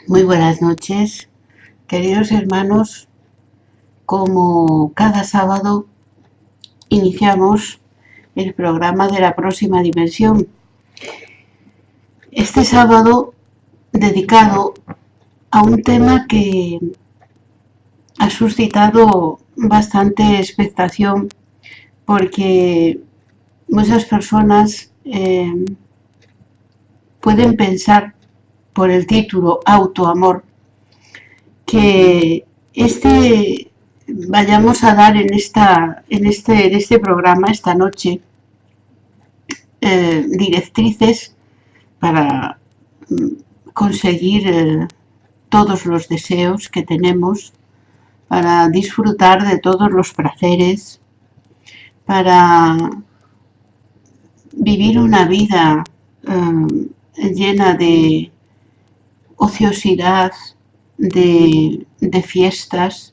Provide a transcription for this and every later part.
Muy buenas noches, queridos hermanos. Como cada sábado iniciamos el programa de la próxima dimensión. Este sábado dedicado a un tema que ha suscitado bastante expectación porque muchas personas pueden pensar por el título Autoamor que vayamos a dar en este programa esta noche directrices para conseguir todos los deseos que tenemos, para disfrutar de todos los placeres, para vivir una vida llena de ociosidad, de fiestas,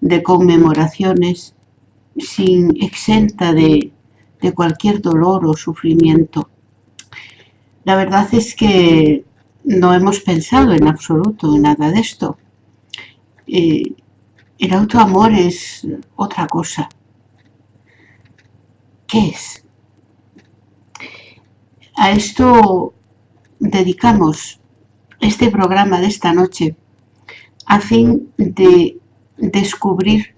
de conmemoraciones, exenta de cualquier dolor o sufrimiento. La verdad es que no hemos pensado en absoluto en nada de esto. El autoamor es otra cosa. ¿Qué es? A esto dedicamos este programa de esta noche a fin de descubrir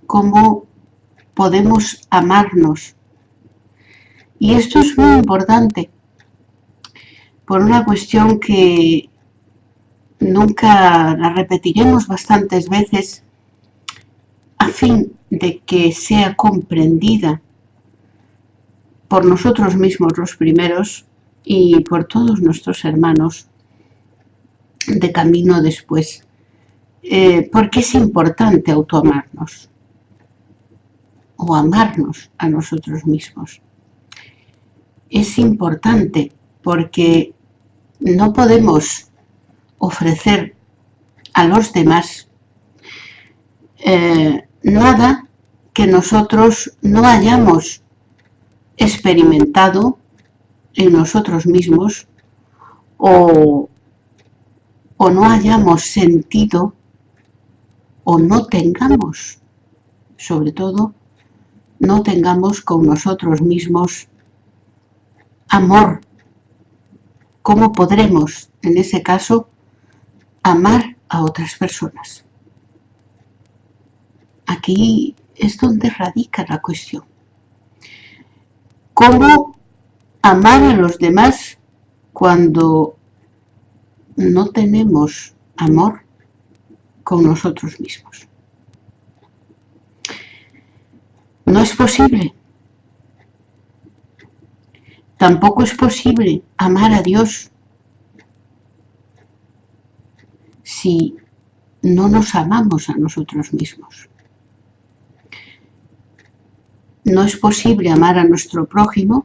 cómo podemos amarnos. Y esto es muy importante por una cuestión que nunca la repetiremos bastantes veces a fin de que sea comprendida por nosotros mismos los primeros y por todos nuestros hermanos de camino después. ¿Por qué es importante autoamarnos o amarnos a nosotros mismos? Es importante porque no podemos ofrecer a los demás nada que nosotros no hayamos experimentado en nosotros mismos o no hayamos sentido o no tengamos, sobre todo, no tengamos con nosotros mismos amor. ¿Cómo podremos, en ese caso, amar a otras personas? Aquí es donde radica la cuestión. ¿Cómo amar a los demás cuando no tenemos amor con nosotros mismos? No es posible. Tampoco es posible amar a Dios si no nos amamos a nosotros mismos. No es posible amar a nuestro prójimo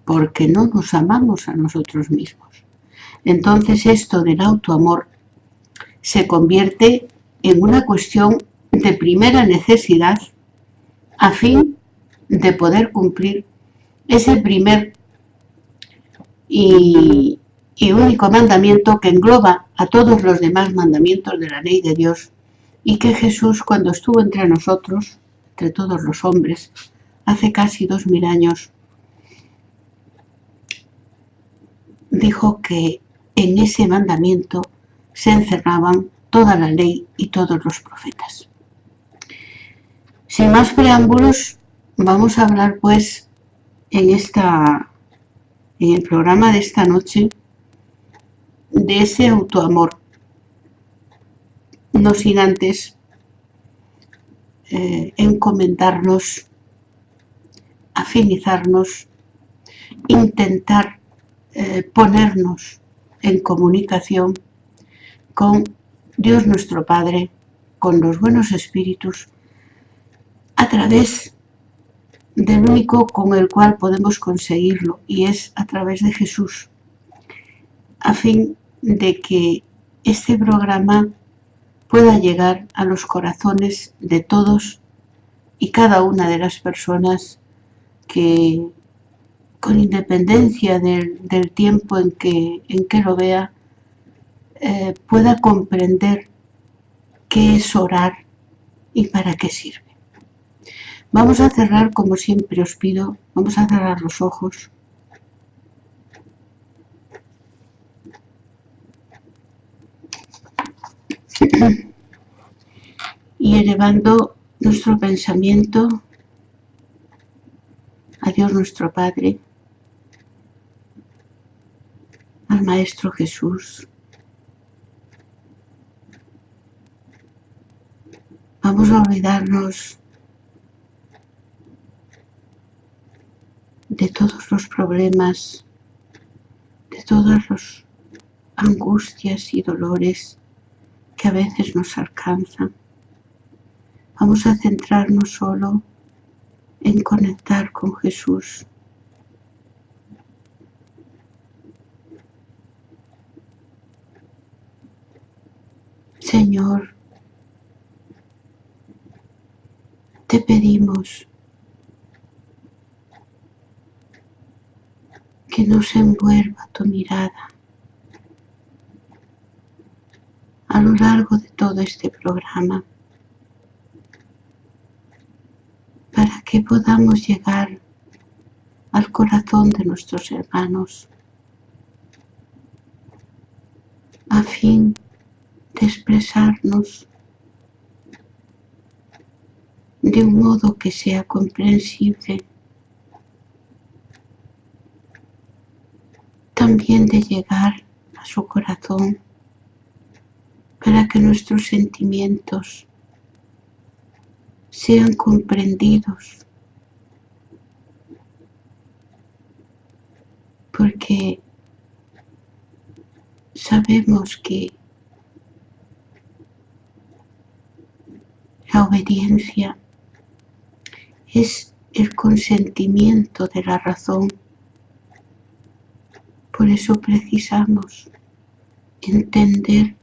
porque no nos amamos a nosotros mismos. Entonces esto del autoamor se convierte en una cuestión de primera necesidad a fin de poder cumplir ese primer y único mandamiento que engloba a todos los demás mandamientos de la ley de Dios y que Jesús, cuando estuvo entre nosotros, entre todos los hombres, hace casi 2000 años, dijo que en ese mandamiento se encerraban toda la ley y todos los profetas. Sin más preámbulos, vamos a hablar pues en el programa de esta noche de ese autoamor, no sin antes encomendarnos, afinizarnos, intentar ponernos en comunicación con Dios nuestro Padre, con los buenos espíritus, a través del único con el cual podemos conseguirlo, y es a través de Jesús, a fin de que este programa pueda llegar a los corazones de todos y cada una de las personas que, con independencia del tiempo en que lo vea, pueda comprender qué es orar y para qué sirve. Vamos a cerrar, como siempre os pido, vamos a cerrar los ojos. Y elevando nuestro pensamiento a Dios nuestro Padre, al Maestro Jesús, vamos a olvidarnos de todos los problemas, de todas las angustias y dolores que a veces nos alcanzan. Vamos a centrarnos solo en conectar con Jesús. Señor, te pedimos que nos envuelva tu mirada a lo largo de todo este programa, para que podamos llegar al corazón de nuestros hermanos, a fin de expresarnos de un modo que sea comprensible, también de llegar a su corazón, para que nuestros sentimientos sean comprendidos, porque sabemos que la obediencia es el consentimiento de la razón. Por eso precisamos entender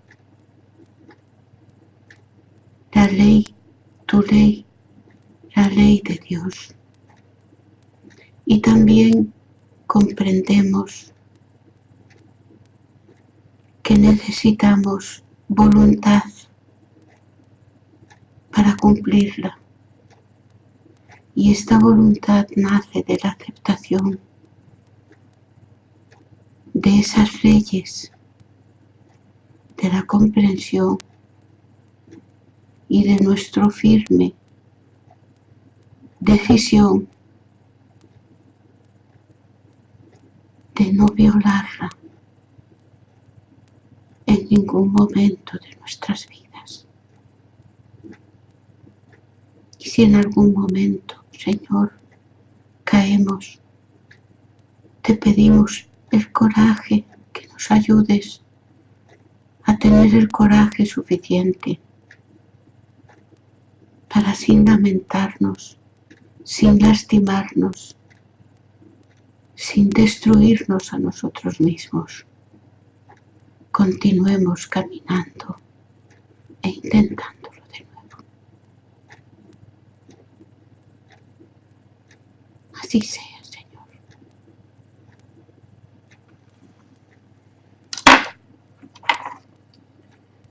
la ley, tu ley, la ley de Dios. Y también comprendemos que necesitamos voluntad para cumplirla. Y esta voluntad nace de la aceptación de esas leyes, de la comprensión y de nuestro firme decisión de no violarla en ningún momento de nuestras vidas. Y si en algún momento, Señor, caemos, te pedimos el coraje, que nos ayudes a tener el coraje suficiente para, sin lamentarnos, sin lastimarnos, sin destruirnos a nosotros mismos, continuemos caminando e intentándolo de nuevo. Así sea, Señor.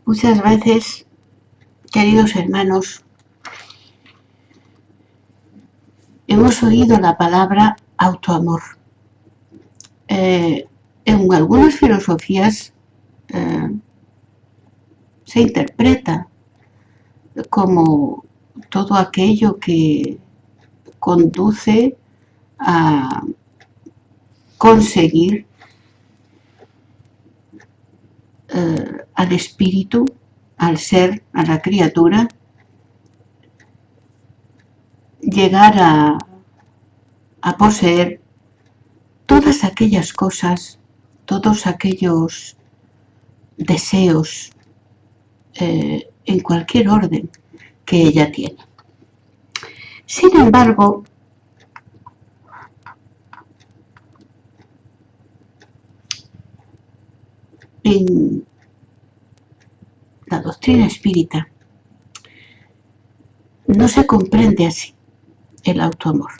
Muchas veces, queridos hermanos, hemos oído la palabra autoamor. En algunas filosofías se interpreta como todo aquello que conduce a conseguir al espíritu, al ser, a la criatura, llegar a poseer todas aquellas cosas, todos aquellos deseos en cualquier orden que ella tiene. Sin embargo, en la doctrina espírita no se comprende así el autoamor.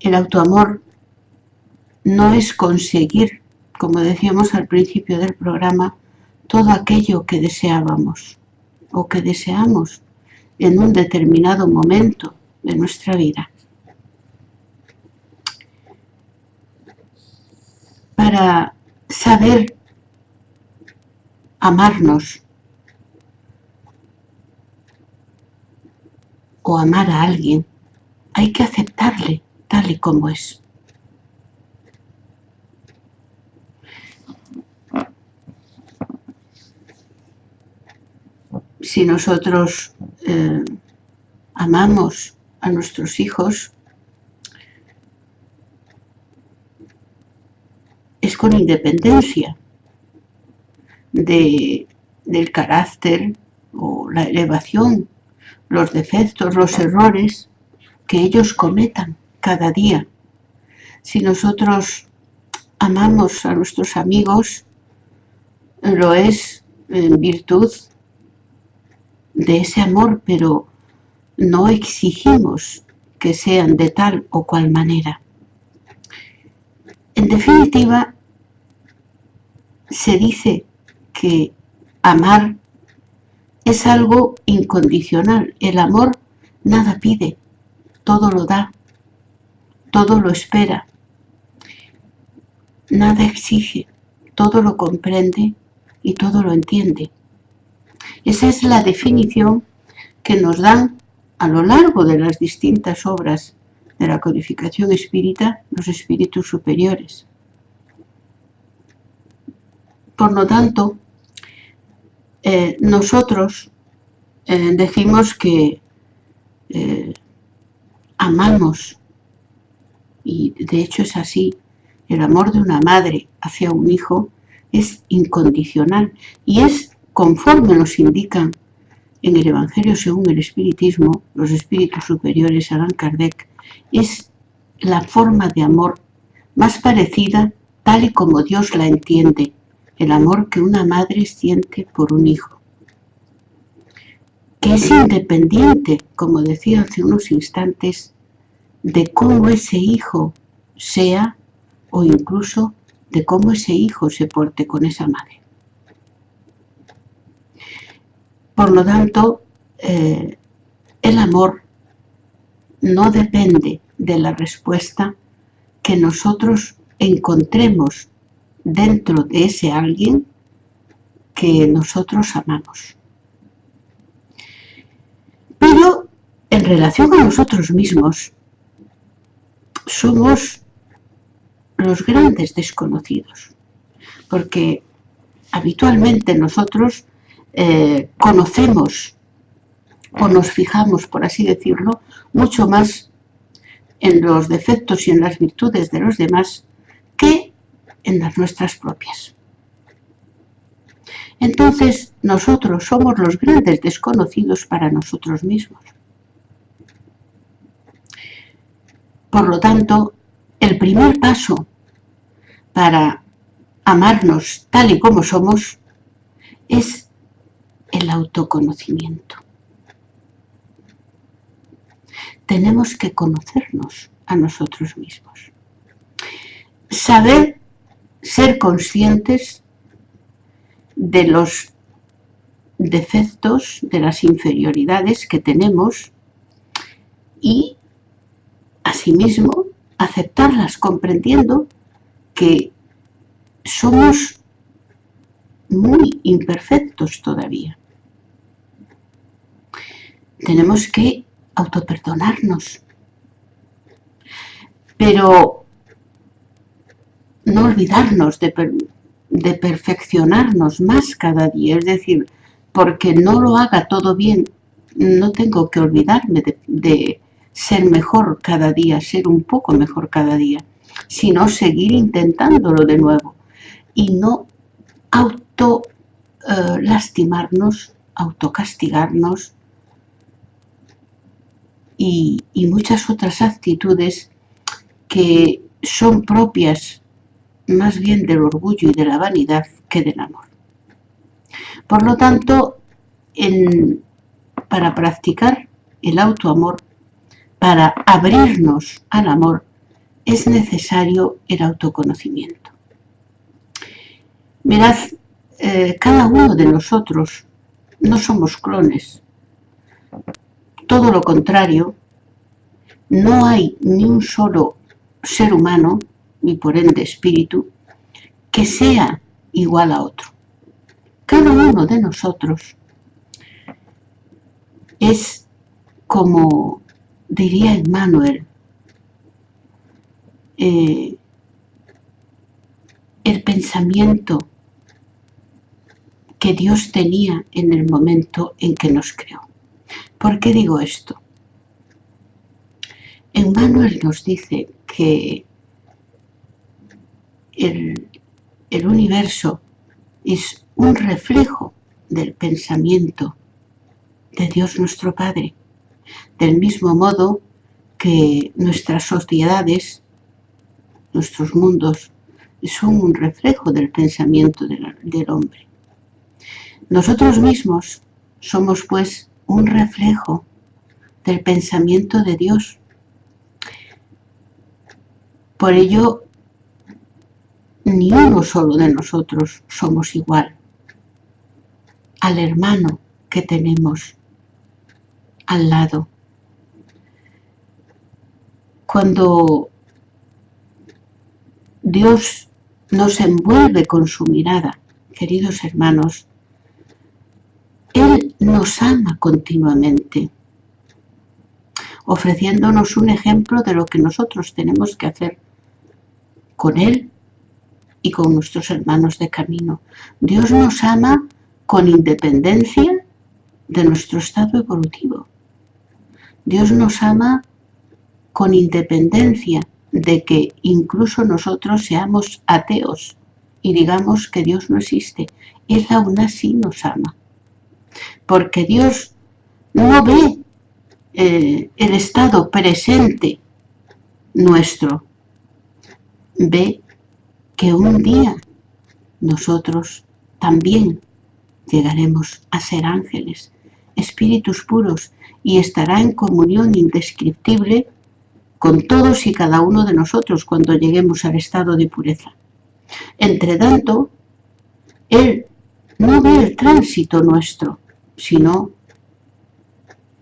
El autoamor no es conseguir, como decíamos al principio del programa, todo aquello que deseábamos o que deseamos en un determinado momento de nuestra vida. Para saber amarnos o amar a alguien, hay que aceptarle tal y como es. Si nosotros amamos a nuestros hijos, es con independencia del carácter o la elevación, los defectos, los errores que ellos cometan cada día. Si nosotros amamos a nuestros amigos, lo es en virtud de ese amor, pero no exigimos que sean de tal o cual manera. En definitiva, se dice que amar es algo incondicional. El amor nada pide, todo lo da, todo lo espera, nada exige, todo lo comprende y todo lo entiende. Esa es la definición que nos dan a lo largo de las distintas obras de la codificación espírita los espíritus superiores. Por lo tanto, nosotros decimos que amamos, y de hecho es así, el amor de una madre hacia un hijo es incondicional y es conforme nos indican en el Evangelio según el Espiritismo, los espíritus superiores, Allan Kardec, es la forma de amor más parecida tal y como Dios la entiende, el amor que una madre siente por un hijo, que es independiente, como decía hace unos instantes, de cómo ese hijo sea o incluso de cómo ese hijo se porte con esa madre. Por lo tanto, el amor no depende de la respuesta que nosotros encontremos dentro de ese alguien que nosotros amamos. Pero en relación a nosotros mismos, somos los grandes desconocidos, porque habitualmente nosotros conocemos o nos fijamos, por así decirlo, mucho más en los defectos y en las virtudes de los demás que en las nuestras propias. Entonces, nosotros somos los grandes desconocidos para nosotros mismos. Por lo tanto, el primer paso para amarnos tal y como somos es el autoconocimiento. Tenemos que conocernos a nosotros mismos. Saber ser conscientes de defectos, de las inferioridades que tenemos y, asimismo, aceptarlas comprendiendo que somos muy imperfectos todavía. Tenemos que autoperdonarnos, pero no olvidarnos de perfeccionarnos más cada día. Es decir, porque no lo haga todo bien, no tengo que olvidarme de ser mejor cada día, ser un poco mejor cada día, sino seguir intentándolo de nuevo y no lastimarnos, autocastigarnos y muchas otras actitudes que son propias más bien del orgullo y de la vanidad que del amor. Por lo tanto, para practicar el autoamor, para abrirnos al amor, es necesario el autoconocimiento. Mirad, cada uno de nosotros no somos clones. Todo lo contrario, no hay ni un solo ser humano, y por ende espíritu, que sea igual a otro. Cada uno de nosotros es, como diría Emmanuel, el pensamiento que Dios tenía en el momento en que nos creó. ¿Por qué digo esto? Emmanuel nos dice que el universo es un reflejo del pensamiento de Dios nuestro Padre, del mismo modo que nuestras sociedades, nuestros mundos, son un reflejo del pensamiento del hombre. Nosotros mismos somos, pues, un reflejo del pensamiento de Dios. Por ello, ni uno solo de nosotros somos igual al hermano que tenemos al lado. Cuando Dios nos envuelve con su mirada, queridos hermanos, Él nos ama continuamente, ofreciéndonos un ejemplo de lo que nosotros tenemos que hacer con Él y con nuestros hermanos de camino. Dios nos ama con independencia de nuestro estado evolutivo. Dios nos ama con independencia de que incluso nosotros seamos ateos y digamos que Dios no existe. Él aún así nos ama. Porque Dios no ve el estado presente nuestro. Ve que un día nosotros también llegaremos a ser ángeles, espíritus puros, y estará en comunión indescriptible con todos y cada uno de nosotros cuando lleguemos al estado de pureza. Entre tanto, Él no ve el tránsito nuestro, sino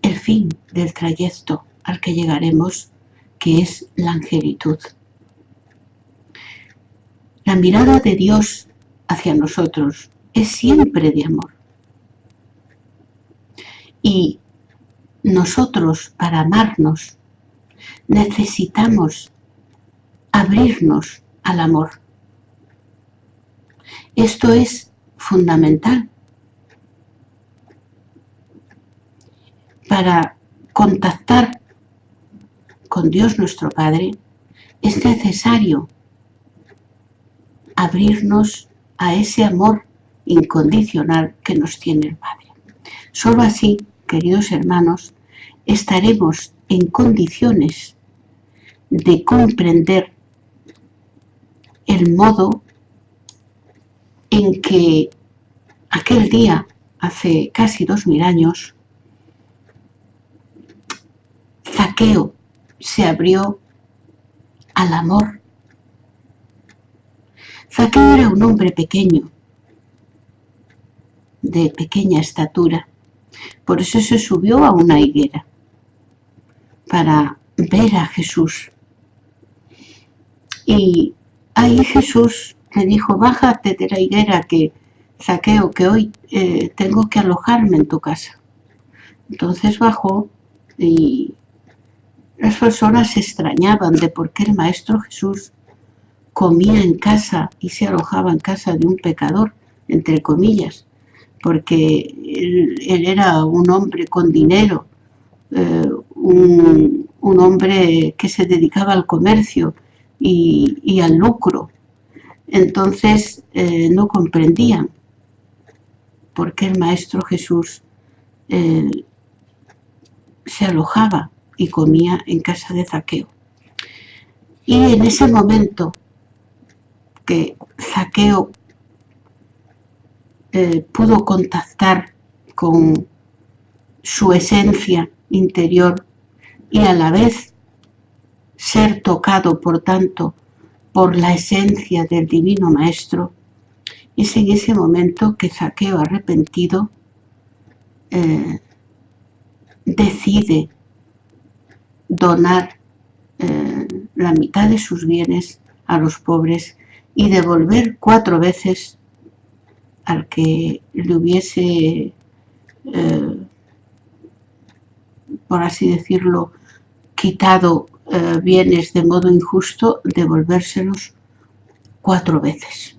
el fin del trayecto al que llegaremos, que es la angelitud. La mirada de Dios hacia nosotros es siempre de amor. Y nosotros, para amarnos, necesitamos abrirnos al amor. Esto es fundamental. Para contactar con Dios nuestro Padre es necesario abrirnos a ese amor incondicional que nos tiene el Padre. Solo así, queridos hermanos, estaremos en condiciones de comprender el modo en que aquel día, hace casi 2000 años, Zaqueo se abrió al amor. Zaqueo era un hombre pequeño, de pequeña estatura. Por eso se subió a una higuera, para ver a Jesús. Y ahí Jesús le dijo: bájate de la higuera, que Zaqueo, que hoy tengo que alojarme en tu casa. Entonces bajó, y las personas se extrañaban de por qué el Maestro Jesús comía en casa y se alojaba en casa de un pecador, entre comillas, porque él era un hombre con dinero, un hombre que se dedicaba al comercio y al lucro. Entonces no comprendían por qué el Maestro Jesús se alojaba y comía en casa de Zaqueo. Y en ese momento que Zaqueo pudo contactar con su esencia interior y a la vez ser tocado, por tanto, por la esencia del Divino Maestro, es en ese momento que Zaqueo, arrepentido, decide donar la mitad de sus bienes a los pobres y devolver 4 veces al que le hubiese, por así decirlo, quitado bienes de modo injusto, devolvérselos 4 veces.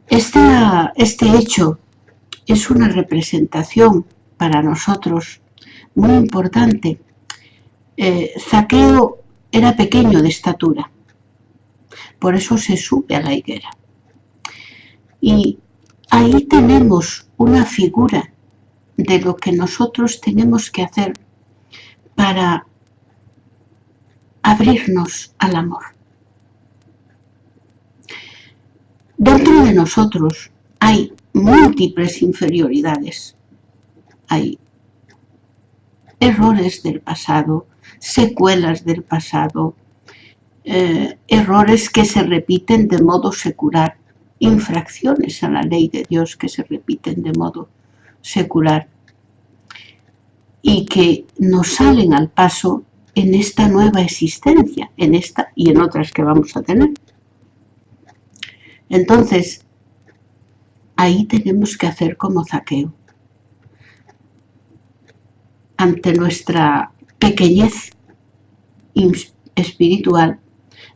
Este hecho es una representación para nosotros muy importante. Zaqueo era pequeño de estatura, por eso se sube a la higuera. Y ahí tenemos una figura de lo que nosotros tenemos que hacer para abrirnos al amor. Dentro de nosotros hay múltiples inferioridades. Hay errores del pasado, secuelas del pasado, errores que se repiten de modo secular, infracciones a la ley de Dios que se repiten de modo secular y que nos salen al paso en esta nueva existencia, en esta y en otras que vamos a tener. Entonces, ahí tenemos que hacer como Zaqueo. Ante nuestra pequeñez espiritual,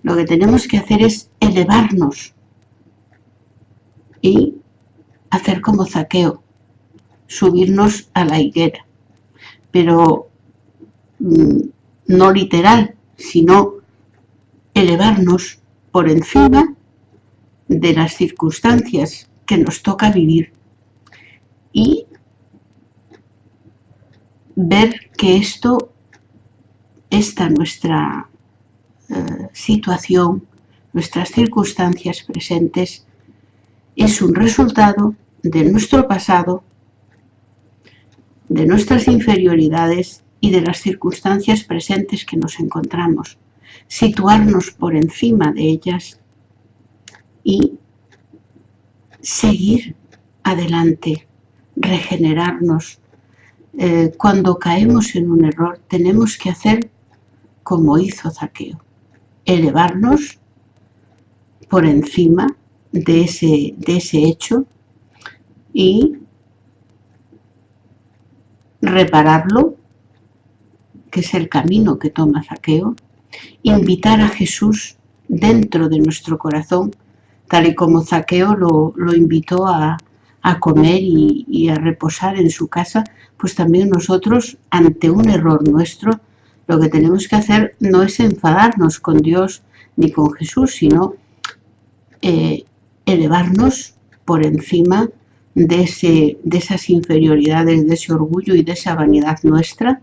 lo que tenemos que hacer es elevarnos y hacer como Zaqueo, subirnos a la higuera, pero no literal, sino elevarnos por encima de las circunstancias que nos toca vivir y ver que esta nuestra situación, nuestras circunstancias presentes, es un resultado de nuestro pasado, de nuestras inferioridades y de las circunstancias presentes que nos encontramos. Situarnos por encima de ellas y seguir adelante, regenerarnos. Cuando caemos en un error, tenemos que hacer como hizo Zaqueo, elevarnos por encima de ese hecho y repararlo, que es el camino que toma Zaqueo, invitar a Jesús dentro de nuestro corazón, tal y como Zaqueo lo invitó a comer y a reposar en su casa, pues también nosotros, ante un error nuestro, lo que tenemos que hacer no es enfadarnos con Dios ni con Jesús, sino elevarnos por encima de esas inferioridades, de ese orgullo y de esa vanidad nuestra,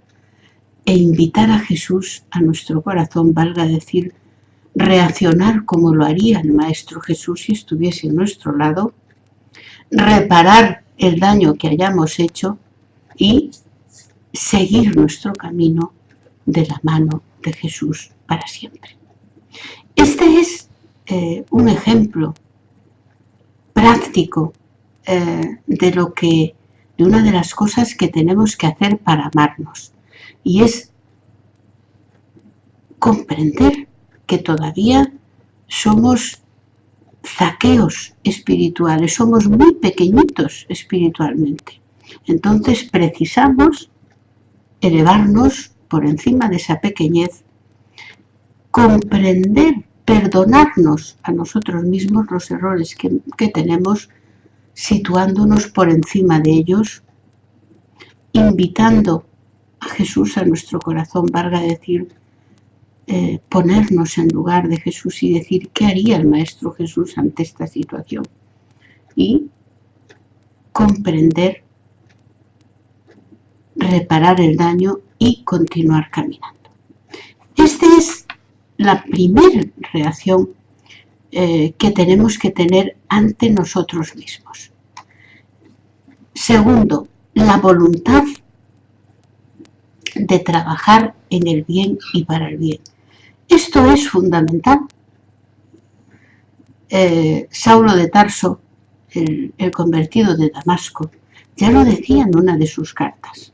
e invitar a Jesús a nuestro corazón, valga decir, reaccionar como lo haría el Maestro Jesús si estuviese a nuestro lado, reparar el daño que hayamos hecho y seguir nuestro camino de la mano de Jesús para siempre. Este es un ejemplo práctico de una de las cosas que tenemos que hacer para amarnos, y es comprender que todavía somos zaqueos espirituales, somos muy pequeñitos espiritualmente. Entonces precisamos elevarnos por encima de esa pequeñez, comprender, perdonarnos a nosotros mismos los errores que tenemos, situándonos por encima de ellos, invitando a Jesús a nuestro corazón, valga decir, ponernos en lugar de Jesús y decir qué haría el Maestro Jesús ante esta situación, y comprender, reparar el daño y continuar caminando. Esta es la primera reacción que tenemos que tener ante nosotros mismos. Segundo, la voluntad de trabajar en el bien y para el bien. Esto es fundamental. Saulo de Tarso, el convertido de Damasco, ya lo decía en una de sus cartas.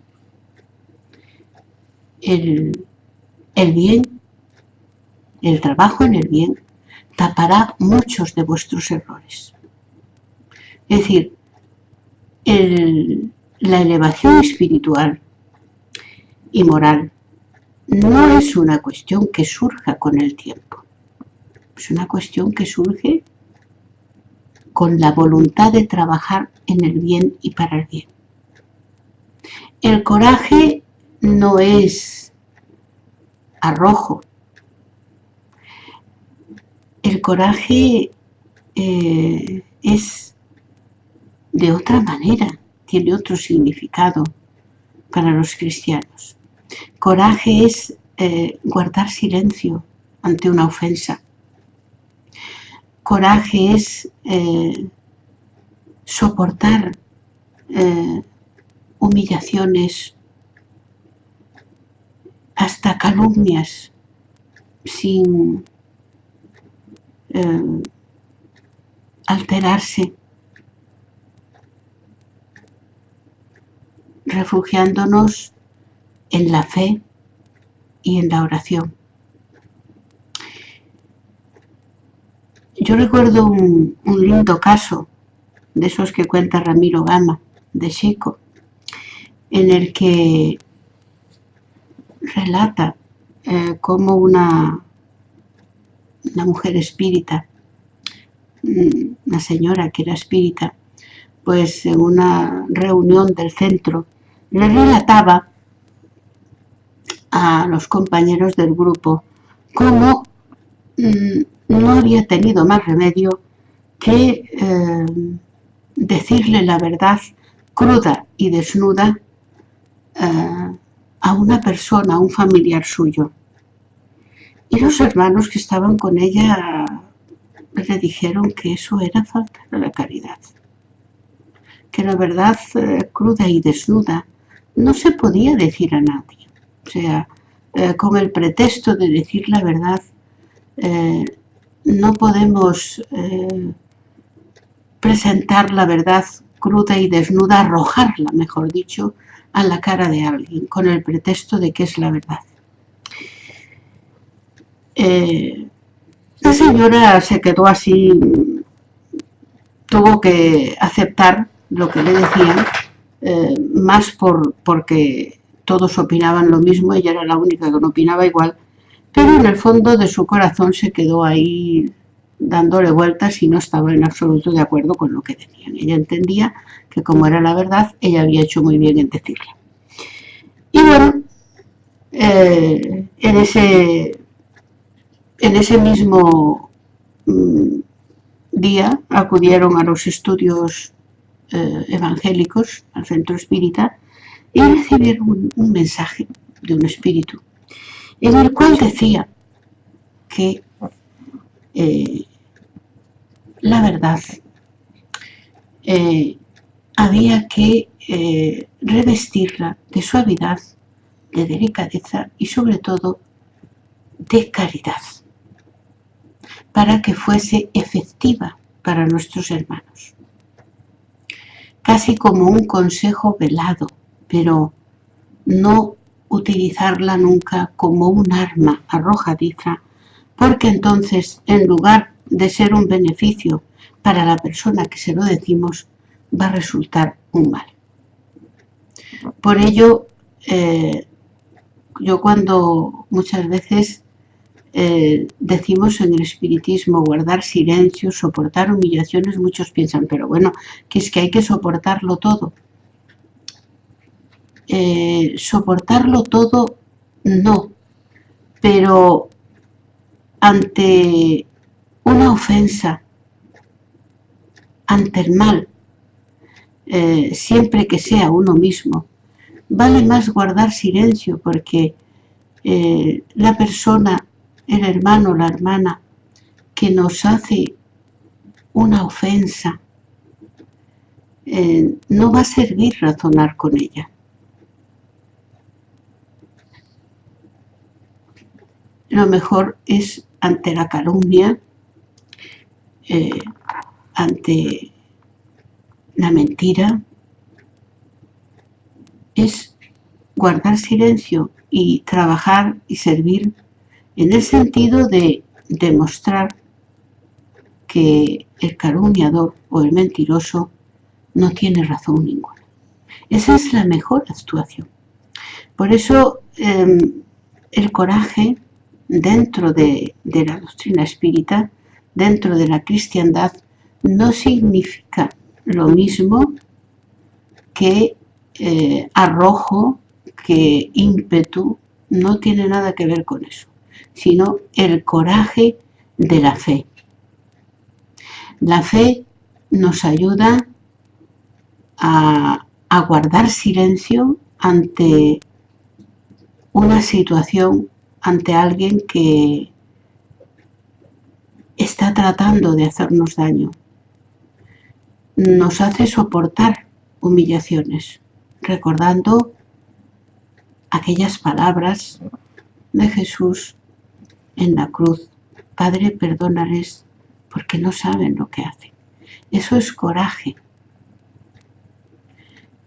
El bien, el trabajo en el bien, tapará muchos de vuestros errores. Es decir, la elevación espiritual y moral no es una cuestión que surja con el tiempo, es una cuestión que surge con la voluntad de trabajar en el bien y para el bien. El coraje no es arrojo, el coraje es de otra manera, tiene otro significado para los cristianos. Coraje es guardar silencio ante una ofensa. Coraje es soportar humillaciones, hasta calumnias, sin alterarse, refugiándonos en la fe y en la oración. Yo recuerdo un lindo caso de esos que cuenta Ramiro Gama, de Chico, en el que relata cómo una mujer espírita, una señora que era espírita, pues en una reunión del centro le relataba a los compañeros del grupo cómo no había tenido más remedio que decirle la verdad cruda y desnuda a una persona, a un familiar suyo. Y los hermanos que estaban con ella le dijeron que eso era falta de la caridad, que la verdad cruda y desnuda no se podía decir a nadie. O sea, con el pretexto de decir la verdad, no podemos presentar la verdad cruda y desnuda, arrojarla, mejor dicho, a la cara de alguien, con el pretexto de que es la verdad. La señora se quedó así, tuvo que aceptar lo que le decían, más porque todos opinaban lo mismo, ella era la única que no opinaba igual, pero en el fondo de su corazón se quedó ahí dándole vueltas y no estaba en absoluto de acuerdo con lo que decían. Ella entendía que como era la verdad, ella había hecho muy bien en decirla. Y bueno, en ese mismo día acudieron a los estudios evangélicos, al centro espírita, y recibieron un mensaje de un espíritu, en el cual decía que la verdad había que revestirla de suavidad, de delicadeza y sobre todo de caridad, para que fuese efectiva para nuestros hermanos. casi como un consejo velado, pero no utilizarla nunca como un arma arrojadiza, porque entonces, en lugar de ser un beneficio para la persona que se lo decimos, va a resultar un mal. Por ello, yo cuando muchas veces decimos en el espiritismo guardar silencio, soportar humillaciones, muchos piensan, pero bueno, que es que hay que soportarlo todo. Soportarlo todo, no, pero ante una ofensa, ante el mal, siempre que sea uno mismo, vale más guardar silencio, porque la persona, el hermano o la hermana que nos hace una ofensa, no va a servir razonar con ella. Lo mejor es ante la calumnia, ante la mentira, es guardar silencio y trabajar y servir en el sentido de demostrar que el calumniador o el mentiroso no tiene razón ninguna. Esa es la mejor actuación. Por eso el coraje dentro de la doctrina espírita, dentro de la cristiandad, no significa lo mismo que arrojo, que ímpetu, no tiene nada que ver con eso, sino el coraje de la fe. La fe nos ayuda a guardar silencio ante una situación, ante alguien que está tratando de hacernos daño. Nos hace soportar humillaciones, recordando aquellas palabras de Jesús en la cruz: Padre, perdónales porque no saben lo que hacen. Eso es coraje.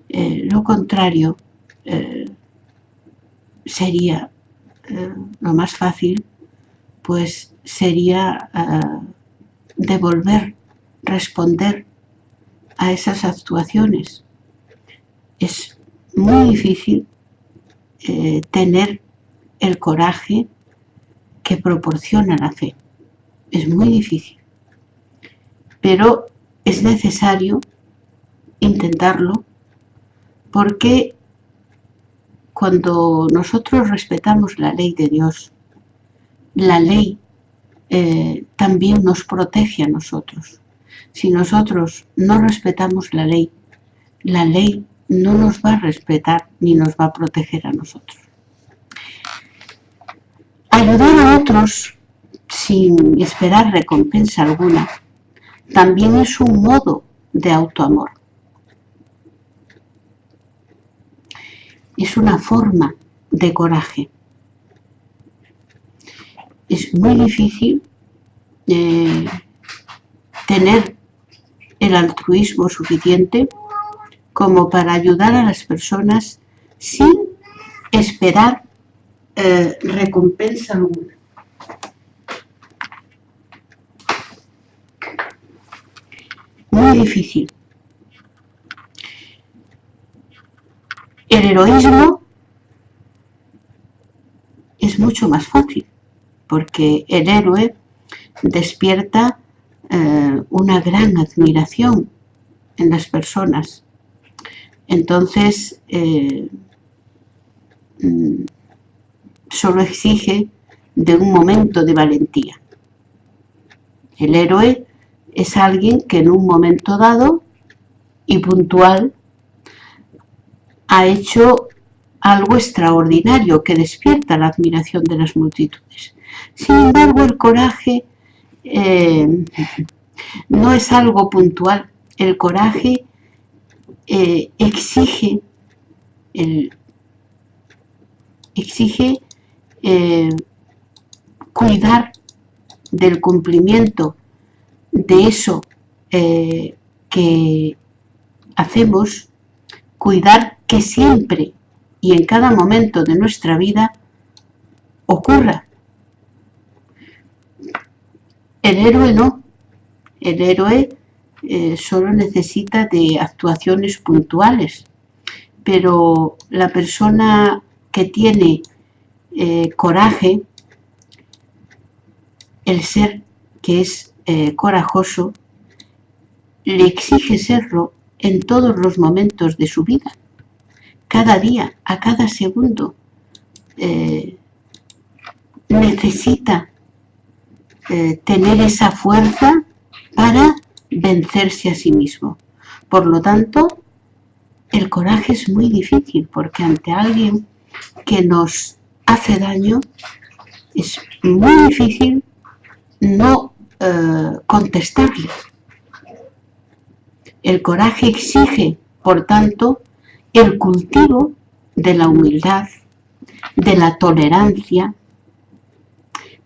Lo contrario sería lo más fácil, pues sería devolver, responder a esas actuaciones. Es muy difícil tener el coraje que proporciona la fe. Es muy difícil. Pero es necesario intentarlo, porque cuando nosotros respetamos la ley de Dios, la ley también nos protege a nosotros. Si nosotros no respetamos la ley no nos va a respetar ni nos va a proteger a nosotros. Ayudar a otros sin esperar recompensa alguna también es un modo de autoamor. Es una forma de coraje. Es muy difícil tener el altruismo suficiente como para ayudar a las personas sin esperar recompensa alguna. Muy difícil. El heroísmo es mucho más fácil, porque el héroe despierta una gran admiración en las personas. Entonces, solo exige de un momento de valentía. El héroe es alguien que en un momento dado y puntual ha hecho algo extraordinario que despierta la admiración de las multitudes. Sin embargo, el coraje no es algo puntual. El coraje exige cuidar del cumplimiento de eso que hacemos cuidar que siempre y en cada momento de nuestra vida ocurra. El héroe no. El héroe solo necesita de actuaciones puntuales, pero la persona que tiene coraje, el ser que es corajoso, le exige serlo en todos los momentos de su vida, cada día, a cada segundo. Necesita tener esa fuerza para vencerse a sí mismo. Por lo tanto, el coraje es muy difícil, porque ante alguien que nos hace daño es muy difícil no contestarle. El coraje exige, por tanto, el cultivo de la humildad, de la tolerancia,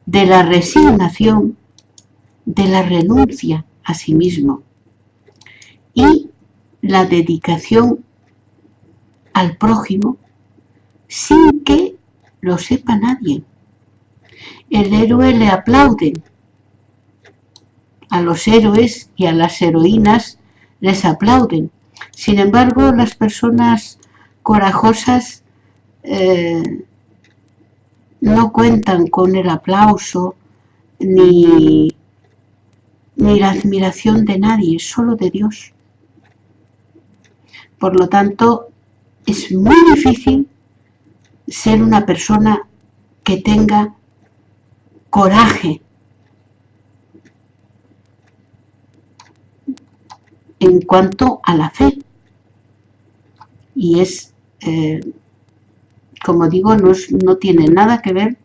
de la resignación, de la renuncia a sí mismo y la dedicación al prójimo sin que lo sepa nadie. El héroe le aplaude. A los héroes y a las heroínas les aplauden. Sin embargo, las personas corajosas no cuentan con el aplauso ni la admiración de nadie, solo de Dios. Por lo tanto, es muy difícil ser una persona que tenga coraje en cuanto a la fe. Y es, como digo, no tiene nada que ver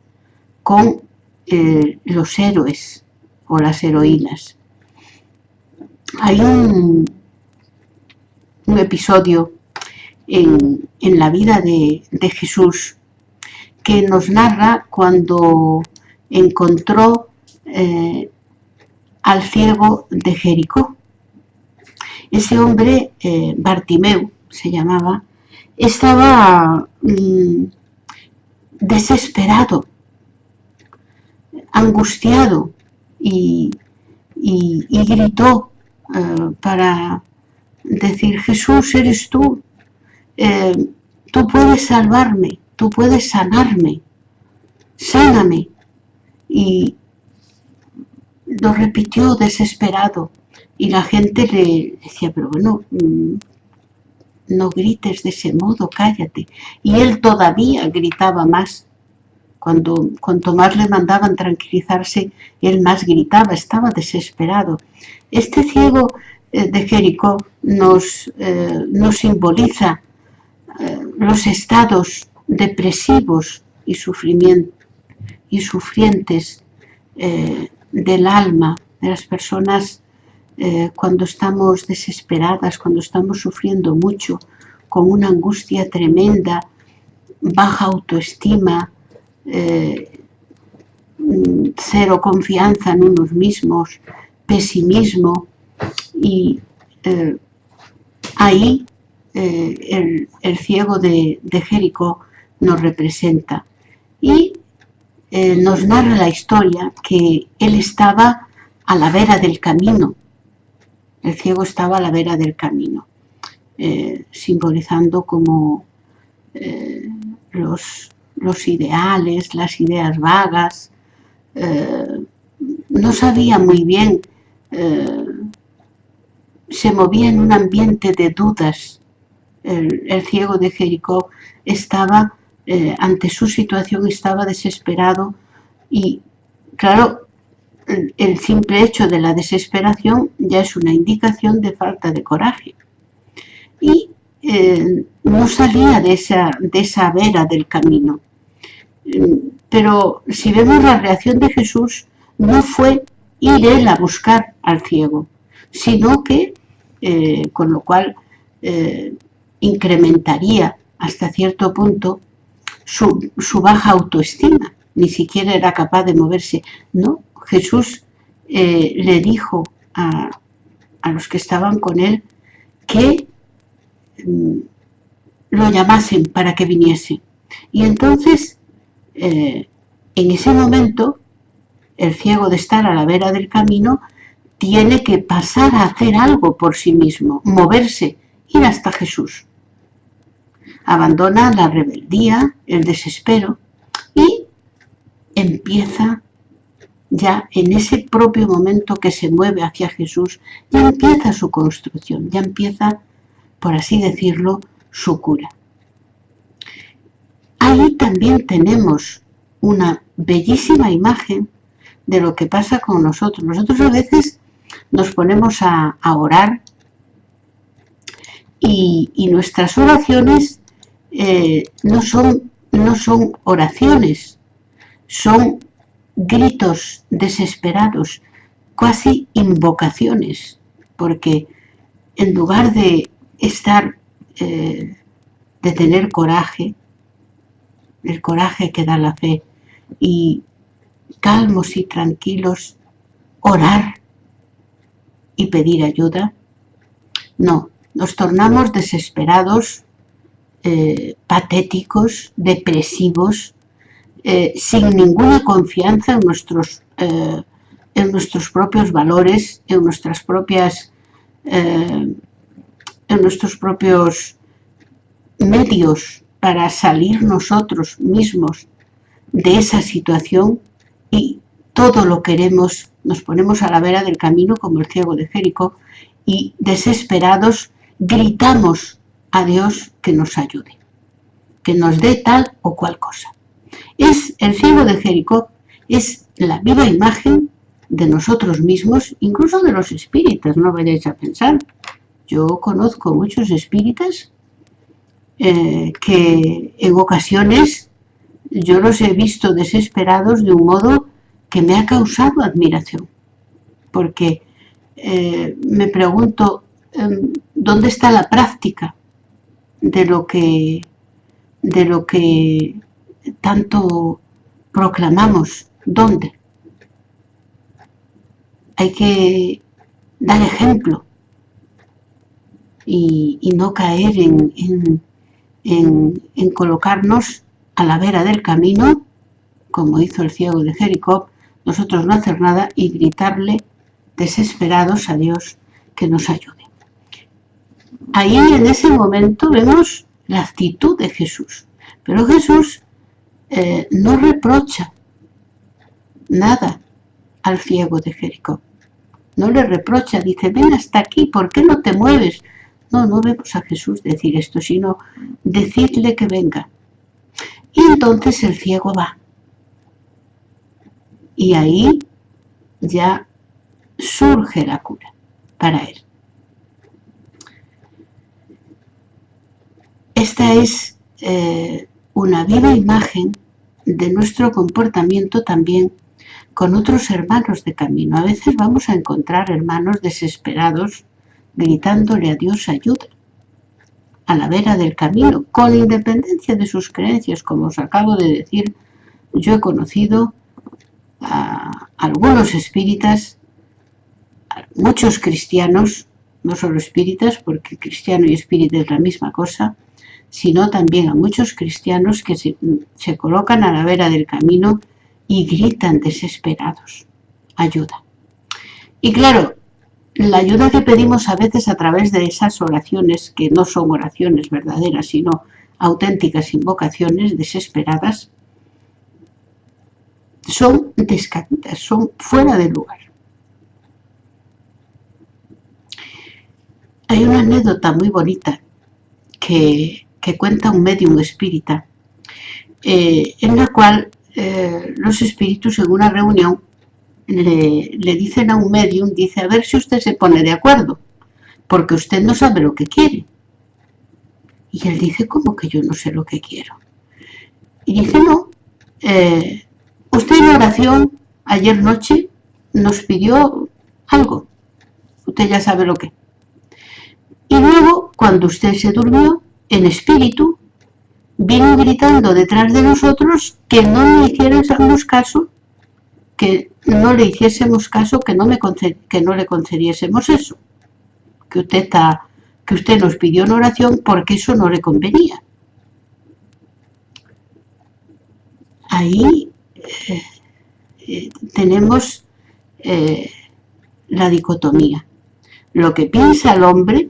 con los héroes o las heroínas. Hay un episodio en la vida de Jesús que nos narra cuando encontró al ciego de Jericó. Ese hombre, Bartimeo se llamaba, estaba desesperado, angustiado y gritó para decir: Jesús, eres tú, tú puedes salvarme, tú puedes sanarme, sáname. Y lo repitió desesperado y la gente le decía: pero bueno, no grites de ese modo, cállate. Y él todavía gritaba más. Cuanto más le mandaban tranquilizarse, él más gritaba, estaba desesperado. Este ciego de Jericó nos simboliza los estados depresivos y sufrientes del alma de las personas cuando estamos desesperadas, cuando estamos sufriendo mucho, con una angustia tremenda, baja autoestima, cero confianza en unos mismos, pesimismo, y ahí el ciego de Jericó nos representa y nos narra la historia que él estaba a la vera del camino. El ciego estaba a la vera del camino, simbolizando como los ideales, las ideas vagas. No sabía muy bien, se movía en un ambiente de dudas. El ciego de Jericó estaba, ante su situación, estaba desesperado y, claro, el simple hecho de la desesperación ya es una indicación de falta de coraje. Y no salía de esa vera del camino. Pero si vemos la reacción de Jesús, no fue ir él a buscar al ciego, sino que, con lo cual, incrementaría hasta cierto punto su baja autoestima. Ni siquiera era capaz de moverse. No, Jesús le dijo a los que estaban con él que lo llamasen para que viniese. Y entonces, en ese momento, el ciego de estar a la vera del camino tiene que pasar a hacer algo por sí mismo, moverse, ir hasta Jesús. Abandona la rebeldía, el desespero y empieza ya en ese propio momento que se mueve hacia Jesús, ya empieza su construcción, ya empieza, por así decirlo, su cura. Ahí también tenemos una bellísima imagen de lo que pasa con nosotros. Nosotros a veces nos ponemos a orar y nuestras oraciones no son oraciones, son gritos desesperados, casi invocaciones, porque en lugar de estar, de tener coraje, el coraje que da la fe, y calmos y tranquilos, orar y pedir ayuda, no, nos tornamos desesperados, patéticos, depresivos, sin ninguna confianza en nuestros propios valores, en nuestros propios medios para salir nosotros mismos de esa situación, y todo lo queremos, nos ponemos a la vera del camino como el ciego de Jericó y desesperados gritamos a Dios que nos ayude, que nos dé tal o cual cosa. Es el ciego de Jericó, es la viva imagen de nosotros mismos, incluso de los espíritas, no vayáis a pensar. Yo conozco muchos espíritas que en ocasiones yo los he visto desesperados de un modo que me ha causado admiración, porque me pregunto, ¿dónde está la práctica de lo que tanto proclamamos? ¿Dónde? Hay que dar ejemplo y no caer en colocarnos a la vera del camino, como hizo el ciego de Jericó, nosotros no hacer nada y gritarle desesperados a Dios que nos ayude. Ahí en ese momento vemos la actitud de Jesús, pero Jesús no reprocha nada al ciego de Jericó, no le reprocha, dice, ven hasta aquí, ¿por qué no te mueves? No vemos a Jesús decir esto, sino decirle que venga. Y entonces el ciego va. Y ahí ya surge la cura para él. Esta es una viva imagen de nuestro comportamiento también con otros hermanos de camino. A veces vamos a encontrar hermanos desesperados gritándole a Dios ayuda a la vera del camino, con independencia de sus creencias. Como os acabo de decir, yo he conocido a algunos espíritas, a muchos cristianos, no solo espíritas, porque cristiano y espírita es la misma cosa, sino también a muchos cristianos que se colocan a la vera del camino y gritan desesperados, ayuda. Y claro, la ayuda que pedimos a veces a través de esas oraciones, que no son oraciones verdaderas, sino auténticas invocaciones desesperadas, son descabidas, son fuera de lugar. Hay una anécdota muy bonita que cuenta un médium espírita, en la cual los espíritus en una reunión le dicen a un médium, dice, a ver si usted se pone de acuerdo, porque usted no sabe lo que quiere. Y él dice, ¿cómo que yo no sé lo que quiero? Y dice, no, usted en oración ayer noche nos pidió algo, usted ya sabe lo que. Y luego, cuando usted se durmió, en espíritu, vino gritando detrás de nosotros que no le hiciésemos caso, que no le concediésemos eso, que usted está que usted nos pidió en oración porque eso no le convenía. Ahí tenemos la dicotomía, lo que piensa el hombre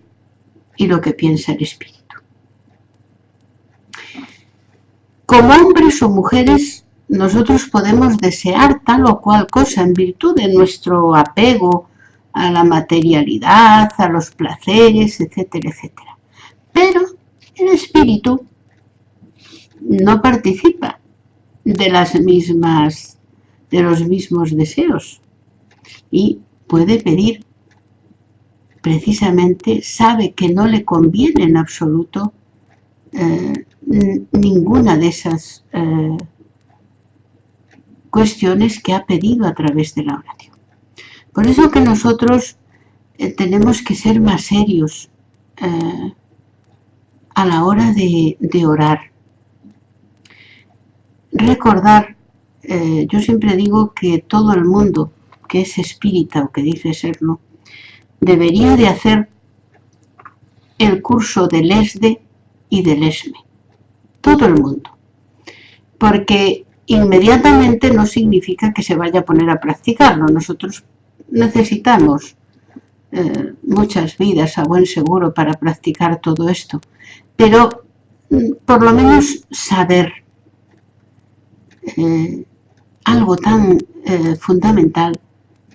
y lo que piensa el espíritu. Como hombres o mujeres, nosotros podemos desear tal o cual cosa en virtud de nuestro apego a la materialidad, a los placeres, etcétera, etcétera. Pero el espíritu no participa de los mismos deseos y puede pedir, precisamente sabe que no le conviene en absoluto ninguna de esas cuestiones que ha pedido a través de la oración. Por eso que nosotros tenemos que ser más serios a la hora de orar. Recordar, yo siempre digo que todo el mundo que es espírita o que dice serlo, debería de hacer el curso del ESDE y del ESME. Todo el mundo. Porque inmediatamente no significa que se vaya a poner a practicarlo. Nosotros necesitamos muchas vidas a buen seguro para practicar todo esto. Pero por lo menos saber algo tan fundamental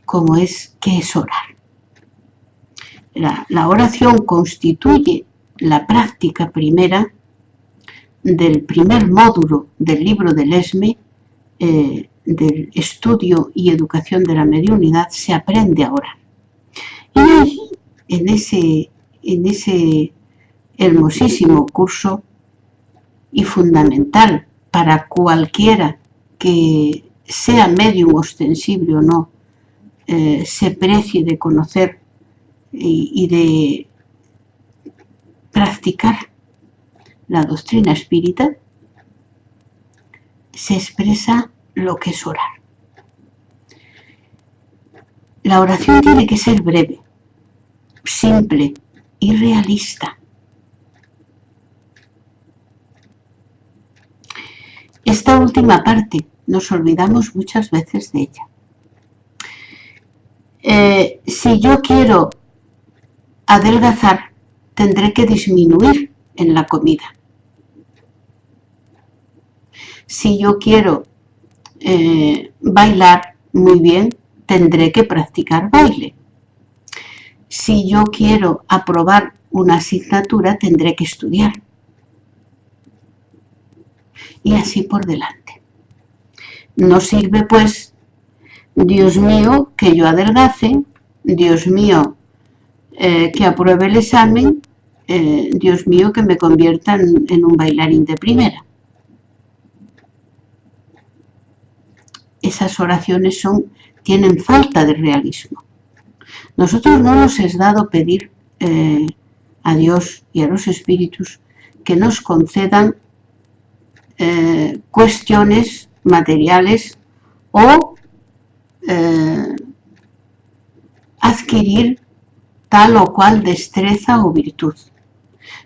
como es qué es orar. La oración constituye la práctica primera del primer módulo del libro del ESME, del estudio y educación de la mediunidad. Se aprende a orar. Y ahí, en ese hermosísimo curso y fundamental para cualquiera que sea medium ostensible o no, se precie de conocer y de practicar la doctrina espírita, se expresa lo que es orar. La oración tiene que ser breve, simple y realista. Esta última parte nos olvidamos muchas veces de ella. Si yo quiero adelgazar, tendré que disminuir en la comida. Si yo quiero bailar muy bien, tendré que practicar baile. Si yo quiero aprobar una asignatura, tendré que estudiar. Y así por delante. No sirve, pues, Dios mío, que yo adelgace, Dios mío, que apruebe el examen, Dios mío, que me conviertan en un bailarín de primera. Esas oraciones tienen falta de realismo. Nosotros no nos es dado pedir a Dios y a los espíritus que nos concedan cuestiones materiales o adquirir tal o cual destreza o virtud.